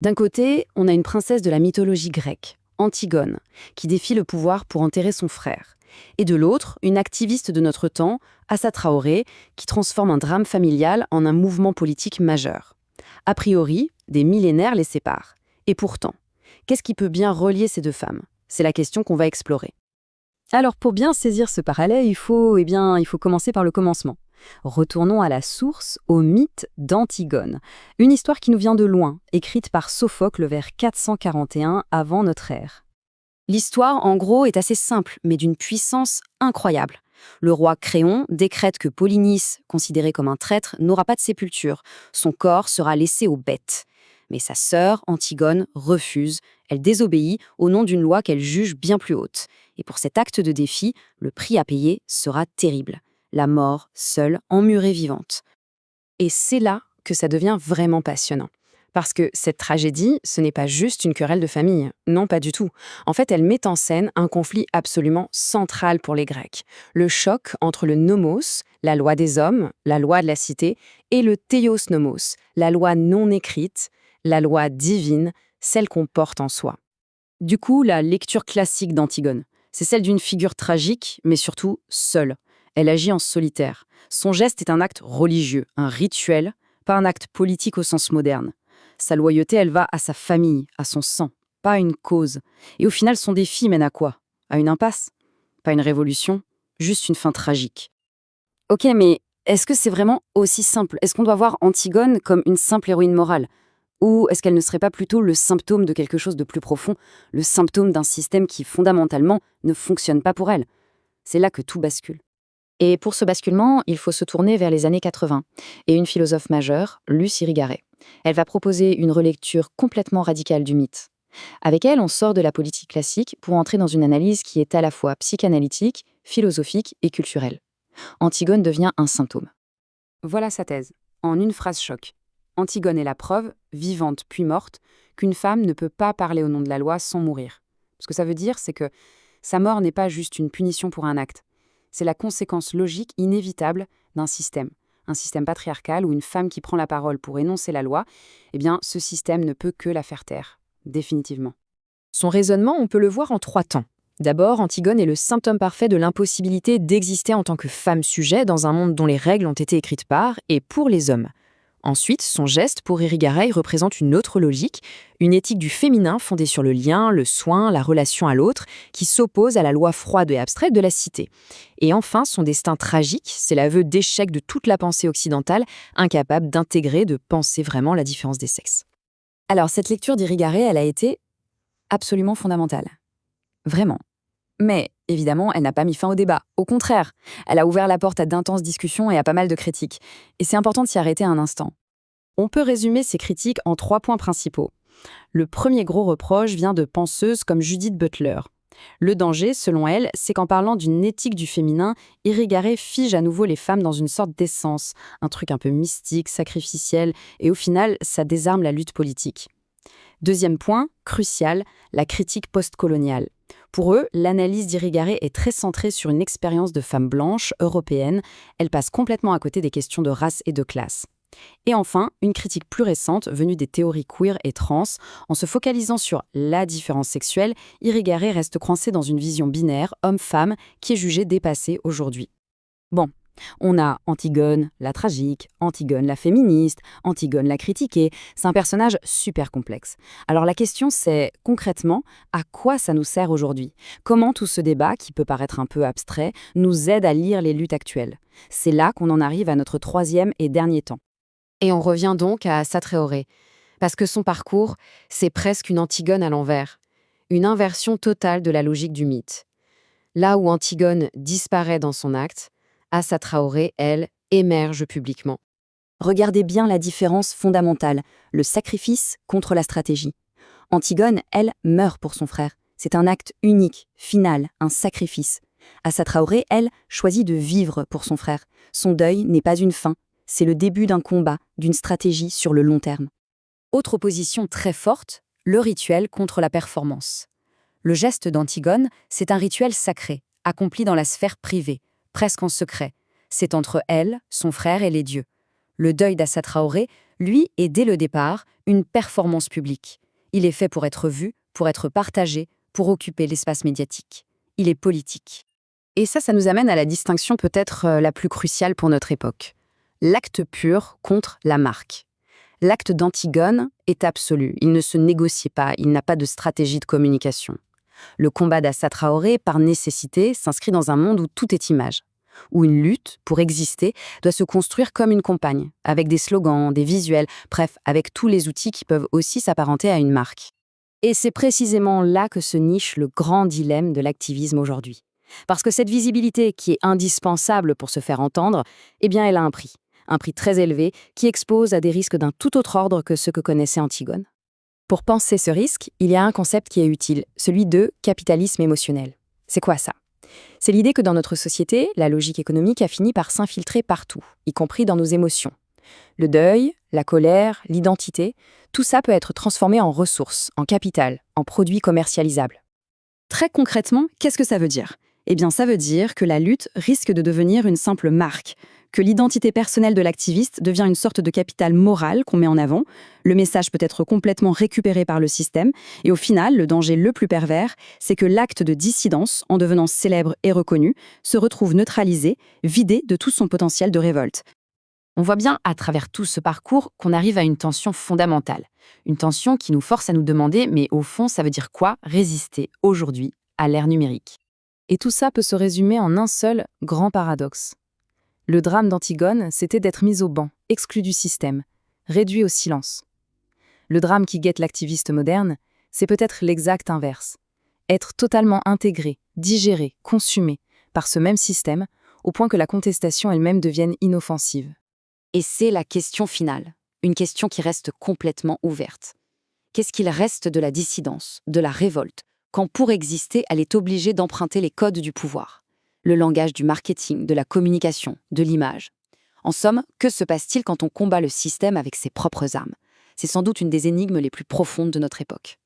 D'un côté, on a une princesse de la mythologie grecque, Antigone, qui défie le pouvoir pour enterrer son frère. Et de l'autre, une activiste de notre temps, Assa Traoré, qui transforme un drame familial en un mouvement politique majeur. A priori, des millénaires les séparent. Et pourtant, qu'est-ce qui peut bien relier ces deux femmes? C'est la question qu'on va explorer. Alors pour bien saisir ce parallèle, il faut commencer par le commencement. Retournons à la source, au mythe d'Antigone, une histoire qui nous vient de loin, écrite par Sophocle vers 441 avant notre ère. L'histoire, en gros, est assez simple, mais d'une puissance incroyable. Le roi Créon décrète que Polynice, considéré comme un traître, n'aura pas de sépulture. Son corps sera laissé aux bêtes. Mais sa sœur, Antigone, refuse. Elle désobéit au nom d'une loi qu'elle juge bien plus haute. Et pour cet acte de défi, le prix à payer sera terrible. La mort, seule, emmurée vivante. Et c'est là que ça devient vraiment passionnant. Parce que cette tragédie, ce n'est pas juste une querelle de famille. Non, pas du tout. En fait, elle met en scène un conflit absolument central pour les Grecs. Le choc entre le nomos, la loi des hommes, la loi de la cité, et le théos nomos, la loi non écrite, la loi divine, celle qu'on porte en soi. Du coup, la lecture classique d'Antigone, c'est celle d'une figure tragique, mais surtout seule. Elle agit en solitaire. Son geste est un acte religieux, un rituel, pas un acte politique au sens moderne. Sa loyauté, elle va à sa famille, à son sang, pas à une cause. Et au final, son défi mène à quoi? À une impasse? Pas une révolution, juste une fin tragique. Ok, mais est-ce que c'est vraiment aussi simple? Est-ce qu'on doit voir Antigone comme une simple héroïne morale? Ou est-ce qu'elle ne serait pas plutôt le symptôme de quelque chose de plus profond, le symptôme d'un système qui, fondamentalement, ne fonctionne pas pour elle? C'est là que tout bascule. Et pour ce basculement, il faut se tourner vers les années 80 et une philosophe majeure, Luce Irigaray. Elle va proposer une relecture complètement radicale du mythe. Avec elle, on sort de la politique classique pour entrer dans une analyse qui est à la fois psychanalytique, philosophique et culturelle. Antigone devient un symptôme. Voilà sa thèse, en une phrase choc. Antigone est la preuve, vivante puis morte, qu'une femme ne peut pas parler au nom de la loi sans mourir. Ce que ça veut dire, c'est que sa mort n'est pas juste une punition pour un acte. C'est la conséquence logique inévitable d'un système. Un système patriarcal où une femme qui prend la parole pour énoncer la loi, eh bien, ce système ne peut que la faire taire, définitivement. Son raisonnement, on peut le voir en 3 temps. D'abord, Antigone est le symptôme parfait de l'impossibilité d'exister en tant que femme sujet dans un monde dont les règles ont été écrites par et pour les hommes. Ensuite, son geste pour Irigaray représente une autre logique, une éthique du féminin fondée sur le lien, le soin, la relation à l'autre, qui s'oppose à la loi froide et abstraite de la cité. Et enfin, son destin tragique, c'est l'aveu d'échec de toute la pensée occidentale, incapable d'intégrer, de penser vraiment la différence des sexes. Alors, cette lecture d'Irigaray, elle a été absolument fondamentale. Vraiment. Mais, évidemment, elle n'a pas mis fin au débat. Au contraire, elle a ouvert la porte à d'intenses discussions et à pas mal de critiques. Et c'est important de s'y arrêter un instant. On peut résumer ces critiques en 3 points principaux. Le premier gros reproche vient de penseuses comme Judith Butler. Le danger, selon elle, c'est qu'en parlant d'une éthique du féminin, Irigaray fige à nouveau les femmes dans une sorte d'essence, un truc un peu mystique, sacrificiel, et au final, ça désarme la lutte politique. Deuxième point, crucial, la critique postcoloniale. Pour eux, l'analyse d'Irigaray est très centrée sur une expérience de femme blanche, européenne. Elle passe complètement à côté des questions de race et de classe. Et enfin, une critique plus récente venue des théories queer et trans. En se focalisant sur la différence sexuelle, Irigaray reste coincé dans une vision binaire, homme-femme, qui est jugée dépassée aujourd'hui. Bon, on a Antigone, la tragique, Antigone, la féministe, Antigone, la critiquée. C'est un personnage super complexe. Alors la question c'est, concrètement, à quoi ça nous sert aujourd'hui? Comment tout ce débat, qui peut paraître un peu abstrait, nous aide à lire les luttes actuelles? C'est là qu'on en arrive à notre 3e et dernier temps. Et on revient donc à Assa Traoré, parce que son parcours, c'est presque une Antigone à l'envers, une inversion totale de la logique du mythe. Là où Antigone disparaît dans son acte, Assa Traoré, elle, émerge publiquement. Regardez bien la différence fondamentale, le sacrifice contre la stratégie. Antigone, elle, meurt pour son frère. C'est un acte unique, final, un sacrifice. Assa Traoré, elle, choisit de vivre pour son frère. Son deuil n'est pas une fin, c'est le début d'un combat, d'une stratégie sur le long terme. Autre opposition très forte, le rituel contre la performance. Le geste d'Antigone, c'est un rituel sacré, accompli dans la sphère privée, presque en secret. C'est entre elle, son frère et les dieux. Le deuil d'Assa Traoré, lui, est dès le départ une performance publique. Il est fait pour être vu, pour être partagé, pour occuper l'espace médiatique. Il est politique. Et ça nous amène à la distinction peut-être la plus cruciale pour notre époque. L'acte pur contre la marque. L'acte d'Antigone est absolu, il ne se négocie pas, il n'a pas de stratégie de communication. Le combat d'Assa Traoré, par nécessité, s'inscrit dans un monde où tout est image, où une lutte, pour exister, doit se construire comme une campagne, avec des slogans, des visuels, bref, avec tous les outils qui peuvent aussi s'apparenter à une marque. Et c'est précisément là que se niche le grand dilemme de l'activisme aujourd'hui. Parce que cette visibilité qui est indispensable pour se faire entendre, eh bien elle a un prix très élevé qui expose à des risques d'un tout autre ordre que ceux que connaissait Antigone. Pour penser ce risque, il y a un concept qui est utile, celui de capitalisme émotionnel. C'est quoi ça? C'est l'idée que dans notre société, la logique économique a fini par s'infiltrer partout, y compris dans nos émotions. Le deuil, la colère, l'identité, tout ça peut être transformé en ressources, en capital, en produits commercialisables. Très concrètement, qu'est-ce que ça veut dire? Eh bien, ça veut dire que la lutte risque de devenir une simple marque, que l'identité personnelle de l'activiste devient une sorte de capital moral qu'on met en avant, le message peut être complètement récupéré par le système, et au final, le danger le plus pervers, c'est que l'acte de dissidence, en devenant célèbre et reconnu, se retrouve neutralisé, vidé de tout son potentiel de révolte. On voit bien à travers tout ce parcours qu'on arrive à une tension fondamentale. Une tension qui nous force à nous demander, mais au fond, ça veut dire quoi résister aujourd'hui à l'ère numérique? Et tout ça peut se résumer en un seul grand paradoxe. Le drame d'Antigone, c'était d'être mise au banc, exclue du système, réduit au silence. Le drame qui guette l'activiste moderne, c'est peut-être l'exact inverse. Être totalement intégré, digéré, consumé par ce même système, au point que la contestation elle-même devienne inoffensive. Et c'est la question finale, une question qui reste complètement ouverte. Qu'est-ce qu'il reste de la dissidence, de la révolte, quand pour exister, elle est obligée d'emprunter les codes du pouvoir, le langage du marketing, de la communication, de l'image? En somme, que se passe-t-il quand on combat le système avec ses propres armes? C'est sans doute une des énigmes les plus profondes de notre époque.